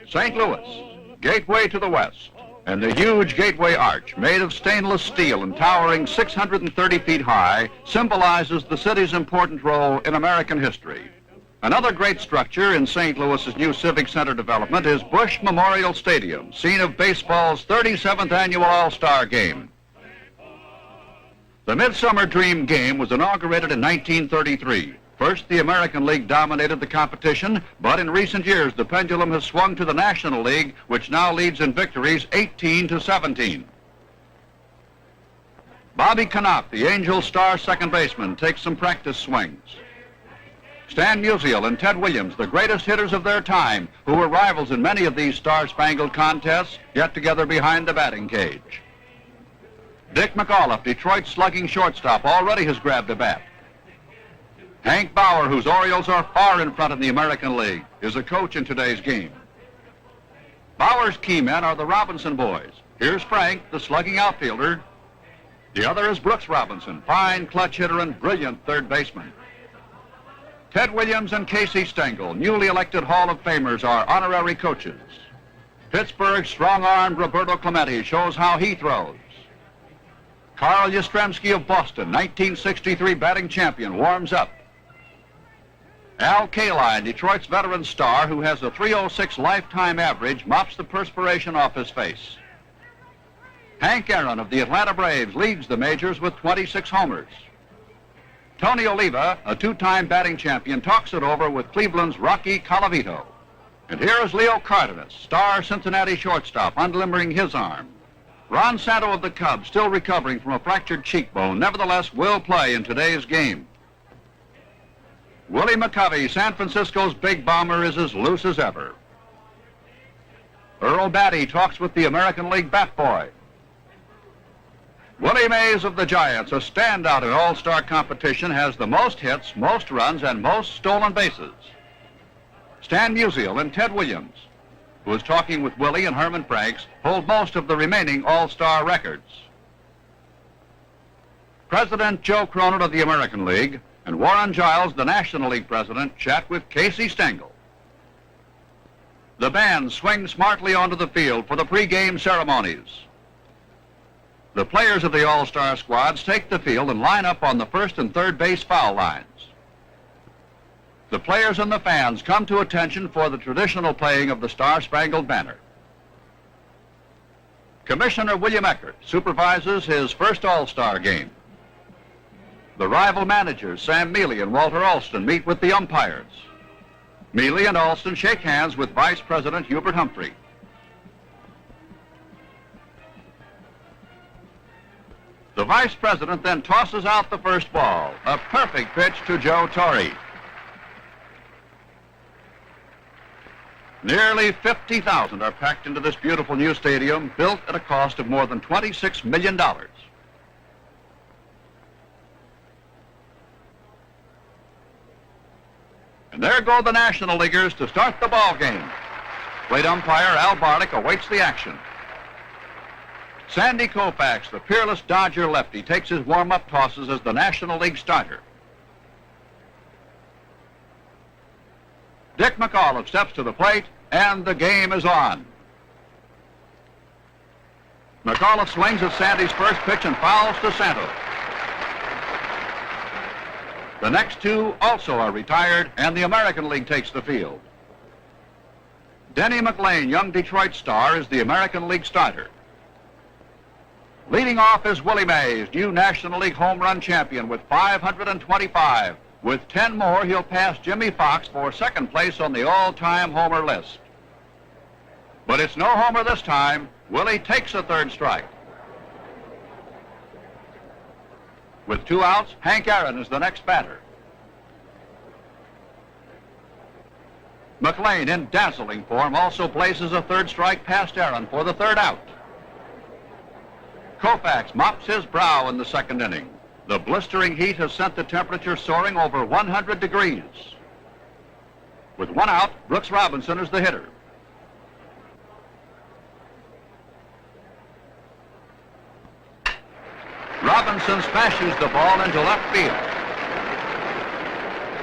St. Louis, gateway to the west, and the huge gateway arch, made of stainless steel and towering 630 feet high, symbolizes the city's important role in American history. Another great structure in St. Louis's new Civic Center development is Busch Memorial Stadium, scene of baseball's 37th annual All-Star Game. The Midsummer Dream Game was inaugurated in 1933. First, the American League dominated the competition, but in recent years, the pendulum has swung to the National League, which now leads in victories 18-17. Bobby Knopp, the Angels' star second baseman, takes some practice swings. Stan Musial and Ted Williams, the greatest hitters of their time, who were rivals in many of these star-spangled contests, get together behind the batting cage. Dick McAuliffe, Detroit's slugging shortstop, already has grabbed a bat. Hank Bauer, whose Orioles are far in front in the American League, is a coach in today's game. Bauer's key men are the Robinson boys. Here's Frank, the slugging outfielder. The other is Brooks Robinson, fine clutch hitter and brilliant third baseman. Ted Williams and Casey Stengel, newly elected Hall of Famers, are honorary coaches. Pittsburgh's strong-armed Roberto Clemente shows how he throws. Carl Yastrzemski of Boston, 1963 batting champion, warms up. Al Kaline, Detroit's veteran star, who has a .306 lifetime average, mops the perspiration off his face. Hank Aaron of the Atlanta Braves leads the majors with 26 homers. Tony Oliva, a two-time batting champion, talks it over with Cleveland's Rocky Colavito. And here is Leo Cardenas, star Cincinnati shortstop, unlimbering his arm. Ron Santo of the Cubs, still recovering from a fractured cheekbone, nevertheless will play in today's game. Willie McCovey, San Francisco's big bomber, is as loose as ever. Earl Batty talks with the American League bat boy. Willie Mays of the Giants, a standout in all-star competition, has the most hits, most runs, and most stolen bases. Stan Musial and Ted Williams, who is talking with Willie and Herman Franks, hold most of the remaining all-star records. President Joe Cronin of the American League and Warren Giles, the National League president, chat with Casey Stengel. The band swings smartly onto the field for the pre-game ceremonies. The players of the all-star squads take the field and line up on the first and third base foul lines. The players and the fans come to attention for the traditional playing of the Star-Spangled Banner. Commissioner William Eckert supervises his first all-star game. The rival managers, Sam Maury and Walter Alston, meet with the umpires. Maury and Alston shake hands with Vice President Hubert Humphrey. The Vice President then tosses out the first ball, a perfect pitch to Joe Torre. Nearly 50,000 are packed into this beautiful new stadium, built at a cost of more than $26 million. And there go the National Leaguers to start the ball game. Plate umpire Al Barlick awaits the action. Sandy Koufax, the peerless Dodger lefty, takes his warm-up tosses as the National League starter. Dick McAuliffe steps to the plate, and the game is on. McAuliffe swings at Sandy's first pitch and fouls to Santos. The next two also are retired, and the American League takes the field. Denny McLain, young Detroit star, is the American League starter. Leading off is Willie Mays, new National League home run champion with 525. With 10 more, he'll pass Jimmy Fox for second place on the all-time homer list. But it's no homer this time. Willie takes a third strike. With 2 outs, Hank Aaron is the next batter. McLain, in dazzling form, also places a third strike past Aaron for the third out. Koufax mops his brow in the second inning. The blistering heat has sent the temperature soaring over 100 degrees. With 1 out, Brooks Robinson is the hitter. Robinson smashes the ball into left field.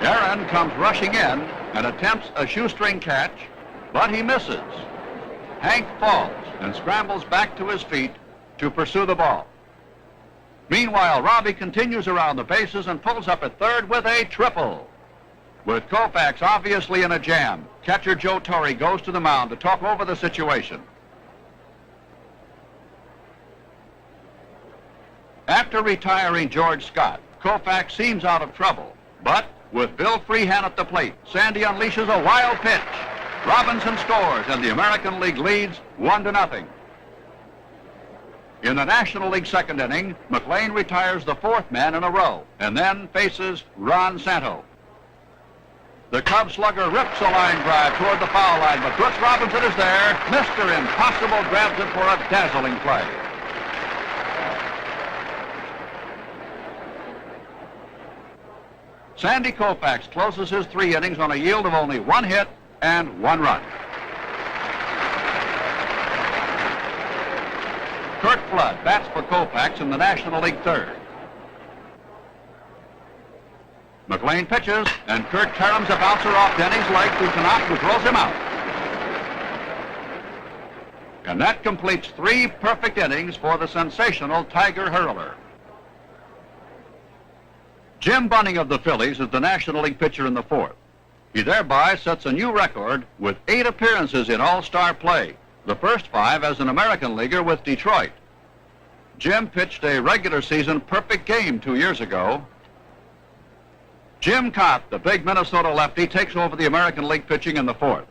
Aaron comes rushing in and attempts a shoestring catch, but he misses. Hank falls and scrambles back to his feet to pursue the ball. Meanwhile, Robbie continues around the bases and pulls up at third with a triple. With Koufax obviously in a jam, catcher Joe Torre goes to the mound to talk over the situation. After retiring George Scott, Koufax seems out of trouble, but with Bill Freehan at the plate, Sandy unleashes a wild pitch. Robinson scores, and the American League leads 1-0. In the National League second inning, McLean retires the fourth man in a row, and then faces Ron Santo. The Cub slugger rips a line drive toward the foul line, but Brooks Robinson is there. Mr. Impossible grabs it for a dazzling play. Sandy Koufax closes his 3 innings on a yield of only 1 hit and 1 run. Curt Flood bats for Koufax in the National League third. McLean pitches, and Curt caroms a bouncer off Denny's leg to Tanaka, who throws him out. And that completes 3 perfect innings for the sensational Tiger hurler. Jim Bunning of the Phillies is the National League pitcher in the fourth. He thereby sets a new record with 8 appearances in all-star play, the first 5 as an American leaguer with Detroit. Jim pitched a regular season perfect game 2 years ago. Jim Cott, the big Minnesota lefty, takes over the American League pitching in the fourth.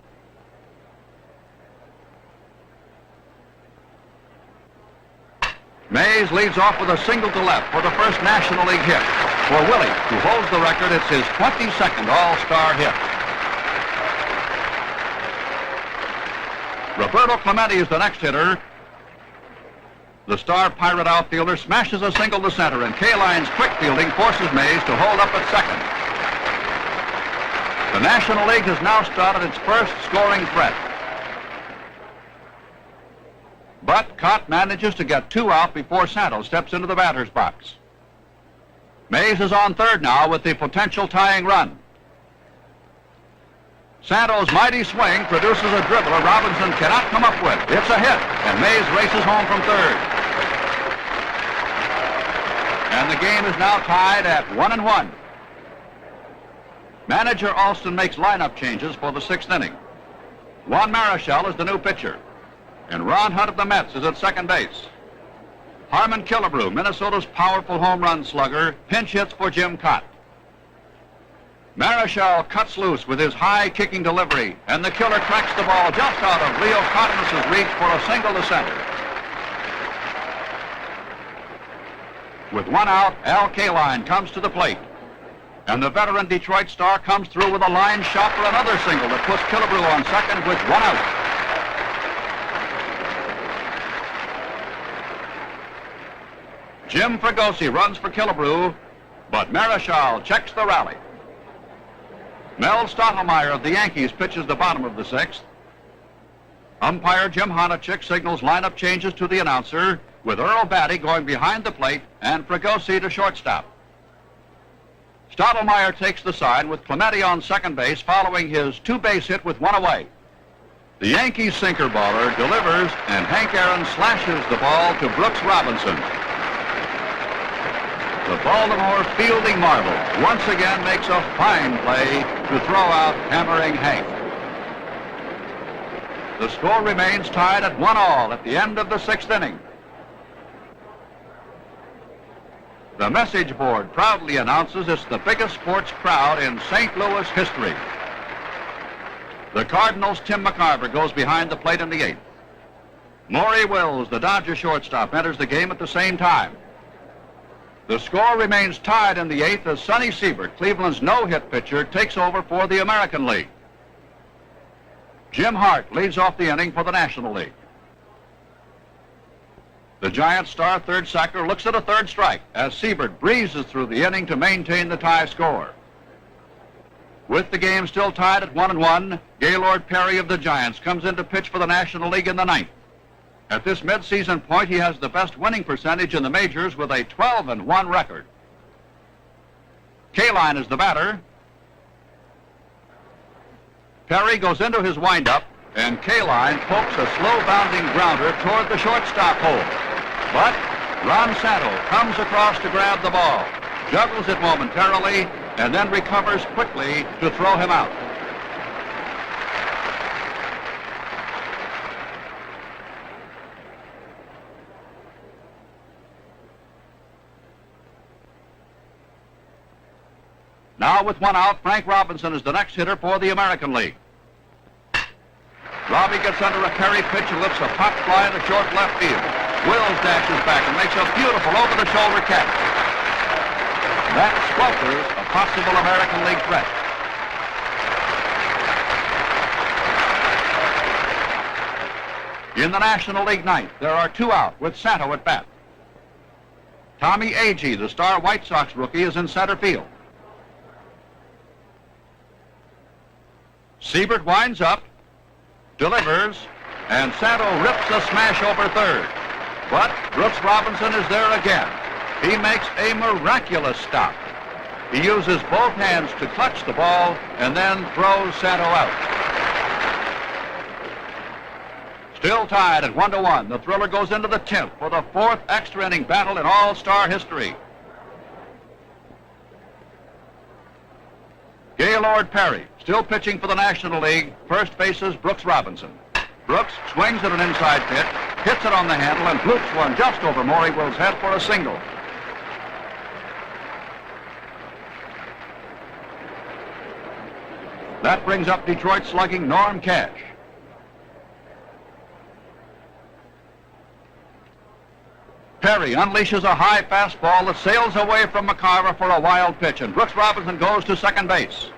Mays leads off with a single to left for the first National League hit. For Willie, who holds the record, it's his 22nd all-star hit. Roberto Clemente is the next hitter. The star Pirate outfielder smashes a single to center, and Kaline's quick fielding forces Mays to hold up at second. The National League has now started its first scoring threat. But Cott manages to get 2 out before Santos steps into the batter's box. Mays is on third now with the potential tying run. Santos' mighty swing produces a dribbler Robinson cannot come up with. It's a hit, and Mays races home from third. And the game is now tied at 1-1. Manager Alston makes lineup changes for the 6th inning. Juan Marichal is the new pitcher, and Ron Hunt of the Mets is at second base. Harmon Killebrew, Minnesota's powerful home run slugger, pinch hits for Jim Cott. Marichal cuts loose with his high kicking delivery, and the killer cracks the ball just out of Leo Cotton's reach for a single to center. With 1 out, Al Kaline comes to the plate, and the veteran Detroit star comes through with a line shot for another single that puts Killebrew on second with 1 out. Jim Fregosi runs for Killebrew, but Marichal checks the rally. Mel Stottlemyre of the Yankees pitches the bottom of the 6th. Umpire Jim Honachek signals lineup changes to the announcer, with Earl Batty going behind the plate and Fregosi to shortstop. Stottlemyre takes the side with Clemente on second base following his 2-base hit with 1 away. The Yankees sinker baller delivers, and Hank Aaron slashes the ball to Brooks Robinson. The Baltimore fielding marvel once again makes a fine play to throw out hammering Hank. The score remains tied at 1-all at the end of the 6th inning. The message board proudly announces it's the biggest sports crowd in St. Louis history. The Cardinals' Tim McCarver goes behind the plate in the 8th. Maury Wills, the Dodger shortstop, enters the game at the same time. The score remains tied in the 8th as Sonny Siebert, Cleveland's no-hit pitcher, takes over for the American League. Jim Hart leads off the inning for the National League. The Giants' star third sacker looks at a third strike as Siebert breezes through the inning to maintain the tie score. With the game still tied at 1-1, Gaylord Perry of the Giants comes in to pitch for the National League in the 9th. At this midseason point, he has the best winning percentage in the majors with a 12-1 record. Kaline is the batter. Perry goes into his windup, and K-line pokes a slow-bounding grounder toward the shortstop hole. But Ron Santo comes across to grab the ball, juggles it momentarily, and then recovers quickly to throw him out. Now with one out, Frank Robinson is the next hitter for the American League. Robbie gets under a carry pitch and lifts a pop fly to short left field. Wills dashes back and makes a beautiful over-the-shoulder catch. That squelchers a possible American League threat. In the National League ninth, there are 2 out with Santo at bat. Tommy Agee, the star White Sox rookie, is in center field. Siebert winds up, delivers, and Santo rips a smash over third. But Brooks Robinson is there again. He makes a miraculous stop. He uses both hands to clutch the ball and then throws Santo out. Still tied at 1-1. The thriller goes into the 10th for the 4th extra inning battle in All-Star history. Gaylord Perry, still pitching for the National League. First base is Brooks Robinson. Brooks swings at an inside pitch, hits it on the handle, and bloops one just over Maury Will's head for a single. That brings up Detroit slugging Norm Cash. Perry unleashes a high fastball that sails away from McCarver for a wild pitch, and Brooks Robinson goes to second base.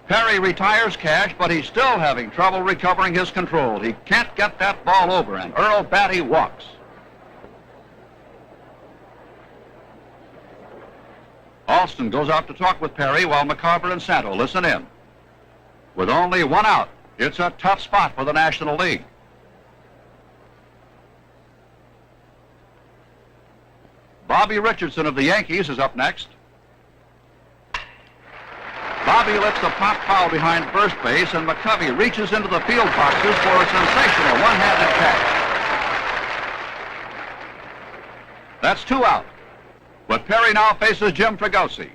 Perry retires Cash, but he's still having trouble recovering his control. He can't get that ball over, and Earl Batty walks. Alston goes out to talk with Perry while McCarver and Santo listen in. With only 1 out, it's a tough spot for the National League. Bobby Richardson of the Yankees is up next. Bobby lifts a pop foul behind first base, and McCovey reaches into the field boxes for a sensational one-handed catch. That's 2 out. But Perry now faces Jim Fregosi.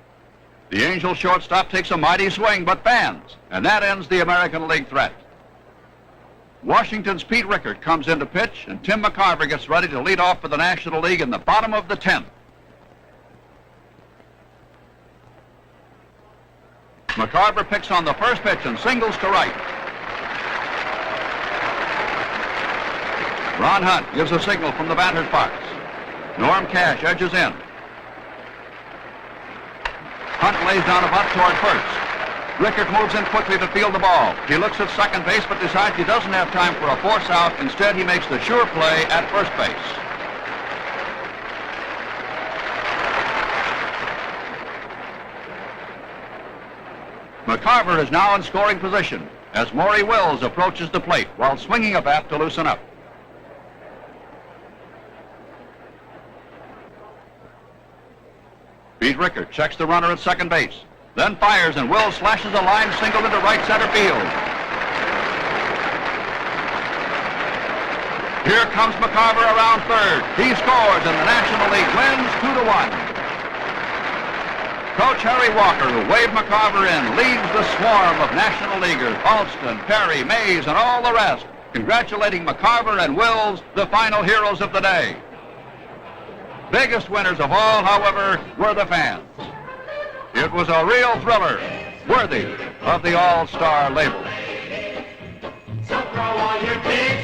The Angel shortstop takes a mighty swing, but bans, and that ends the American League threat. Washington's Pete Richert comes in to pitch, and Tim McCarver gets ready to lead off for the National League in the bottom of the 10th. McCarver picks on the first pitch and singles to right. Ron Hunt gives a signal from the batter's box. Norm Cash edges in. Hunt lays down a bunt toward first. Richert moves in quickly to field the ball. He looks at second base, but decides he doesn't have time for a force out. Instead, he makes the sure play at first base. McCarver is now in scoring position as Maury Wills approaches the plate while swinging a bat to loosen up. Pete Richert checks the runner at second base, then fires, and Wills slashes a line single into right center field. Here comes McCarver around third. He scores, and the National League wins 2-1. Coach Harry Walker, who waved McCarver in, leads the swarm of National Leaguers, Alston, Perry, Mays, and all the rest, congratulating McCarver and Wills, the final heroes of the day. Biggest winners of all, however, were the fans. It was a real thriller, worthy of the All-Star label. So throw all your big